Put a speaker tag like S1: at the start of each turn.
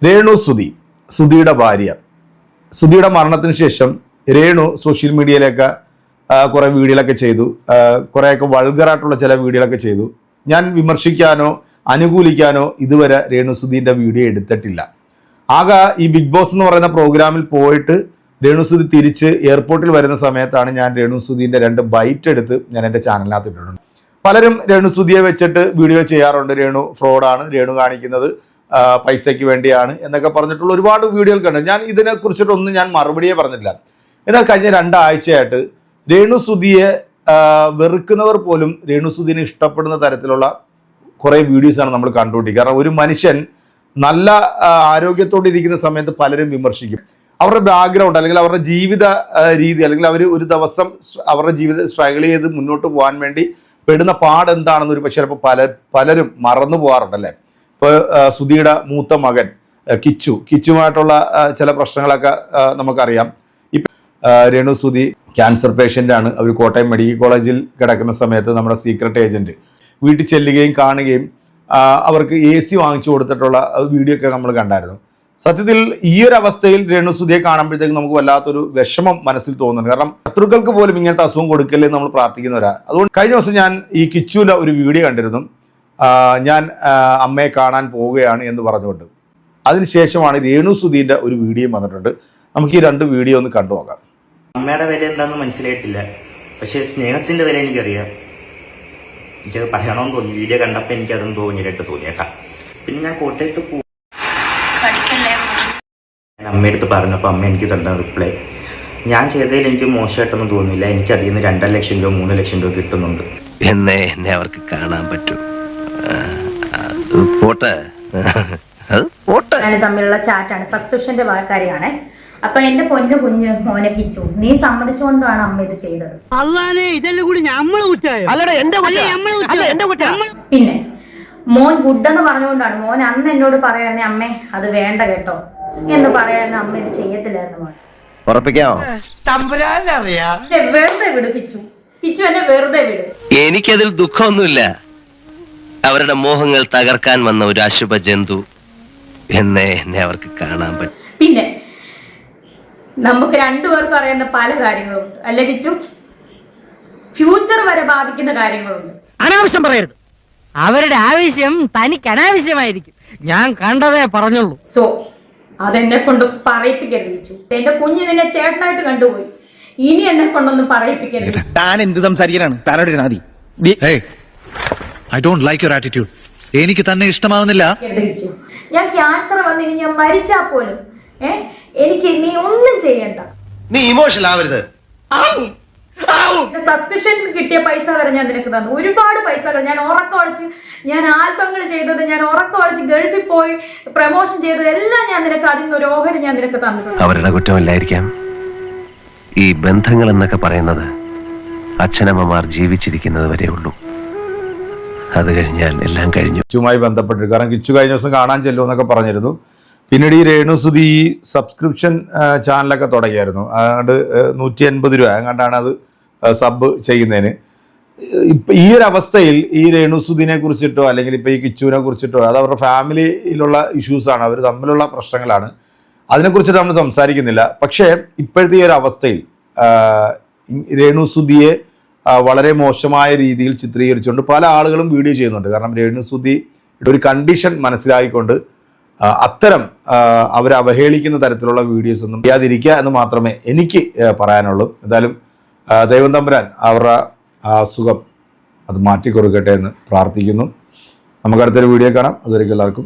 S1: രേണു സുധിയുടെ ഭാര്യ. സുധിയുടെ മരണത്തിന് ശേഷം രേണു സോഷ്യൽ മീഡിയയിലൊക്കെ കുറേ വീഡിയോകളൊക്കെ ചെയ്തു. കുറേയൊക്കെ വൾഗറായിട്ടുള്ള ചില വീഡിയോകളൊക്കെ ചെയ്തു. ഞാൻ വിമർശിക്കാനോ അനുകൂലിക്കാനോ ഇതുവരെ രേണു സുധീൻ്റെ വീഡിയോ എടുത്തിട്ടില്ല. ആകെ ഈ ബിഗ് ബോസ് എന്ന് പറയുന്ന പ്രോഗ്രാമിൽ പോയിട്ട് രേണു സുധി തിരിച്ച് എയർപോർട്ടിൽ വരുന്ന സമയത്താണ് ഞാൻ രേണു സുധീൻ്റെ 2 ബൈറ്റ് എടുത്ത് ഞാൻ എൻ്റെ ചാനലിനകത്ത് ഇട്ടിട്ടുണ്ട്. പലരും രേണു സുധിയെ വെച്ചിട്ട് വീഡിയോ ചെയ്യാറുണ്ട്. രേണു ഫ്രോഡാണ്, രേണു കാണിക്കുന്നത് പൈസയ്ക്ക് വേണ്ടിയാണ് എന്നൊക്കെ പറഞ്ഞിട്ടുള്ള ഒരുപാട് വീഡിയോകൾ കണ്ടു. ഞാൻ ഇതിനെക്കുറിച്ചിട്ടൊന്നും ഞാൻ മറുപടിയേ പറഞ്ഞിട്ടില്ല. എന്നാൽ കഴിഞ്ഞ 2 ആഴ്ചയായിട്ട് രേണു സുധിയെ വെറുക്കുന്നവർ പോലും രേണു സുധീനെ ഇഷ്ടപ്പെടുന്ന തരത്തിലുള്ള കുറേ വീഡിയോസാണ് നമ്മൾ കണ്ടുകൊണ്ടിരിക്കുക. കാരണം ഒരു മനുഷ്യൻ നല്ല ആരോഗ്യത്തോടെ ഇരിക്കുന്ന സമയത്ത് പലരും വിമർശിക്കും. അവരുടെ ബാക്ക്ഗ്രൗണ്ട് അല്ലെങ്കിൽ അവരുടെ ജീവിത രീതി അല്ലെങ്കിൽ അവർ ഒരു ദിവസം അവരുടെ ജീവിതം സ്ട്രഗിൾ ചെയ്ത് മുന്നോട്ട് പോകാൻ വേണ്ടി പെടുന്ന പാടെന്താണെന്ന് ഒരു പക്ഷേ ചിലപ്പോൾ പലരും മറന്നു പോകാറുണ്ടല്ലേ. ഇപ്പോൾ സുധിയുടെ മൂത്ത മകൻ കിച്ചുമായിട്ടുള്ള ചില പ്രശ്നങ്ങളൊക്കെ നമുക്കറിയാം. ഇപ്പം രേണു സുധി ക്യാൻസർ പേഷ്യൻ്റാണ്. അവർ കോട്ടയം മെഡിക്കൽ കോളേജിൽ കിടക്കുന്ന സമയത്ത് നമ്മുടെ സീക്രട്ട് ഏജൻറ്റ് വീട്ടിൽ ചെല്ലുകയും കാണുകയും അവർക്ക് AC വാങ്ങിച്ചു കൊടുത്തിട്ടുള്ള വീഡിയോ ഒക്കെ നമ്മൾ കണ്ടായിരുന്നു. സത്യത്തിൽ ഈ ഒരു അവസ്ഥയിൽ രേണു സുധിയെ കാണുമ്പോഴത്തേക്കും നമുക്ക് വല്ലാത്തൊരു വിഷമം മനസ്സിൽ തോന്നുന്നുണ്ട്. കാരണം ശത്രുക്കൾക്ക് പോലും ഇങ്ങനത്തെ അസുഖം കൊടുക്കല്ലേ നമ്മൾ പ്രാർത്ഥിക്കുന്നവരാ. അതുകൊണ്ട് കഴിഞ്ഞ ദിവസം ഞാൻ ഈ കിച്ചുവിൻ്റെ ഒരു വീഡിയോ കണ്ടിരുന്നു. ഞാൻ അമ്മയെ കാണാൻ പോവുകയാണ് എന്ന് പറഞ്ഞുകൊണ്ട്. അതിനുശേഷമാണ് രേണു സുധീൻ്റെ ഒരു വീഡിയോ വന്നിട്ടുണ്ട്. നമുക്ക് ഈ 2 വീഡിയോ ഒന്ന് കണ്ടു നോക്കാം.
S2: അമ്മയുടെ വില എന്താണെന്ന് മനസ്സിലായിട്ടില്ല, പക്ഷെ സ്നേഹത്തിന്റെ വില എനിക്കറിയാം. എനിക്കത് പറയണമെന്ന് തോന്നി. വീഡിയോ കണ്ടപ്പോൾ എനിക്കതൊന്നും തോന്നിയേട്ടാ. പിന്നെ ഞാൻ കോട്ടയത്ത് അമ്മയടുത്ത് പറഞ്ഞപ്പോൾ അമ്മ എനിക്ക് തന്ന റിപ്ലൈ, ഞാൻ ചെയ്തതിൽ എനിക്ക് മോശമായിട്ടൊന്നും തോന്നുന്നില്ല, എനിക്ക് അതിൽ നിന്ന് 2 ലക്ഷം രൂപ 3 ലക്ഷം രൂപ കിട്ടുന്നുണ്ട്
S3: എന്നെ അവർക്ക് കാണാൻ പറ്റും.
S4: തമ്മിലുള്ള ചാറ്റാണ്, സബ്സ്ക്രിപ്ഷന്റെ കാര്യമാണ്. അപ്പൊ എന്റെ പൊന്നു കുഞ്ഞ് മോനെ കിച്ചു, നീ സമ്മതിച്ചുകൊണ്ടാണ് അമ്മ ഇത് ചെയ്തത്. പിന്നെ മോൻ ഗുഡ് എന്ന് പറഞ്ഞുകൊണ്ടാണ്. മോൻ അന്ന് എന്നോട് പറയാനേ അമ്മേ അത് വേണ്ട കേട്ടോ എന്ന് പറയാൻ അമ്മ ഇത് ചെയ്യത്തില്ലായിരുന്നു. മോൻ വെറുതെ വിട് കിച്ചു എന്നെ വെറുതെ വിട്.
S3: എനിക്കതിൽ ദുഃഖമൊന്നുമില്ല. അവരുടെ മോഹങ്ങൾ തകർക്കാൻ വന്ന ഒരു അശുഭ ജന്തു എന്നെ അവർക്ക് കാണാൻ പറ്റും.
S4: പിന്നെ നമുക്ക് 2 പേർക്കും അറിയുന്ന പല കാര്യങ്ങളുണ്ട് അല്ലെ കിച്ചു? ഫ്യൂച്ചർ വരെ ബാധിക്കുന്ന കാര്യങ്ങളുണ്ട്.
S5: അനാവശ്യം പറയരുത്. അവരുടെ ആവശ്യം തനിക്ക് അനാവശ്യമായിരിക്കും. ഞാൻ കണ്ടതേ പറഞ്ഞുള്ളൂ.
S4: സോ അതെന്നെ കൊണ്ട് പറയിപ്പിക്കരുത് കിച്ചു. എന്റെ കുഞ്ഞ് നിന്നെ ചേട്ടനായിട്ട് കണ്ടുപോയി. ഇനി എന്നെ കൊണ്ടൊന്നും പറയിപ്പിക്കരുത്.
S6: താൻ എന്ത് സംസാരിക്കാനാണ്? താനോട് നാദി. I don't like your attitude. എനിക്ക് തന്നെ ഇഷ്ടമാവുന്നില്ല.
S4: ഞാൻ ക്യാൻസർ വന്നിനി ഞാൻ മരിച്ചാ പോലും എനിക്ക് നീ ഒന്നും ചെയ്യണ്ട.
S3: നീ ഇമോഷണൽ ആവരുത്.
S4: സബ്സ്ക്രിപ്ഷൻ കിട്ടിയ പൈസ വരെ ഞാൻ നിനക്ക് തന്നു. ഒരുപാട് പൈസകൾ ഞാൻ ഉറക്കമൊളിച്ച്, ഞാൻ ആൽബങ്ങൾ ചെയ്തത്, ഞാൻ ഉറക്കമൊളിച്ച് ഗൾഫിൽ പോയി പ്രമോഷൻ ചെയ്തത് എല്ലാം ഞാൻ നിനക്ക് അതിൽ നിന്ന് ഒരു ഓഹരി ഞാൻ നിനക്ക് തന്നിട്ടുണ്ട്.
S3: അവരുടെ കുറ്റമല്ലായിരിക്കാം. ഈ ബന്ധങ്ങൾ എന്നൊക്കെ പറയുന്നത് അച്ഛനമ്മമാർ ജീവിച്ചിരിക്കുന്നത് വരെ ഉള്ളൂ. അത് കഴിഞ്ഞാൽ എല്ലാം കഴിഞ്ഞു.
S1: കിച്ചുമായി ബന്ധപ്പെട്ട് കാരണം കിച്ചു കഴിഞ്ഞ ദിവസം കാണാൻ ചെല്ലുമെന്നൊക്കെ പറഞ്ഞിരുന്നു. പിന്നീട് ഈ രേണു സുധി സബ്സ്ക്രിപ്ഷൻ ചാനലൊക്കെ തുടങ്ങിയായിരുന്നു. അതുകൊണ്ട് 180 രൂപ അങ്ങോട്ടാണ് അത് സബ് ചെയ്യുന്നതിന്. ഇപ്പം ഈ ഒരു അവസ്ഥയിൽ ഈ രേണു സുധിനെ കുറിച്ചിട്ടോ അല്ലെങ്കിൽ ഇപ്പോൾ ഈ കിച്ചുവിനെ കുറിച്ചിട്ടോ അത് അവരുടെ ഫാമിലിയിലുള്ള ഇഷ്യൂസാണ്, അവർ തമ്മിലുള്ള പ്രശ്നങ്ങളാണ്. അതിനെക്കുറിച്ചിട്ട് നമ്മൾ സംസാരിക്കുന്നില്ല. പക്ഷേ ഇപ്പോഴത്തെ ഈ ഒരു അവസ്ഥയിൽ രേണു സുധിയെ വളരെ മോശമായ രീതിയിൽ ചിത്രീകരിച്ചുകൊണ്ട് പല ആളുകളും വീഡിയോ ചെയ്യുന്നുണ്ട്. കാരണം രേണു സുധി ഒരു കണ്ടീഷൻ മനസ്സിലാക്കിക്കൊണ്ട് അത്തരം അവരെ അവഹേളിക്കുന്ന തരത്തിലുള്ള വീഡിയോസ് ഒന്നും ചെയ്യാതിരിക്കുക എന്ന് മാത്രമേ എനിക്ക് പറയാനുള്ളൂ. എന്തായാലും ദൈവം തമ്പുരാൻ അവരുടെ അസുഖം അത് മാറ്റിക്കൊടുക്കട്ടെ എന്ന് പ്രാർത്ഥിക്കുന്നു. നമുക്ക് അടുത്തൊരു വീഡിയോ കാണാം. അതുവരെയ്ക്കും എല്ലാവർക്കും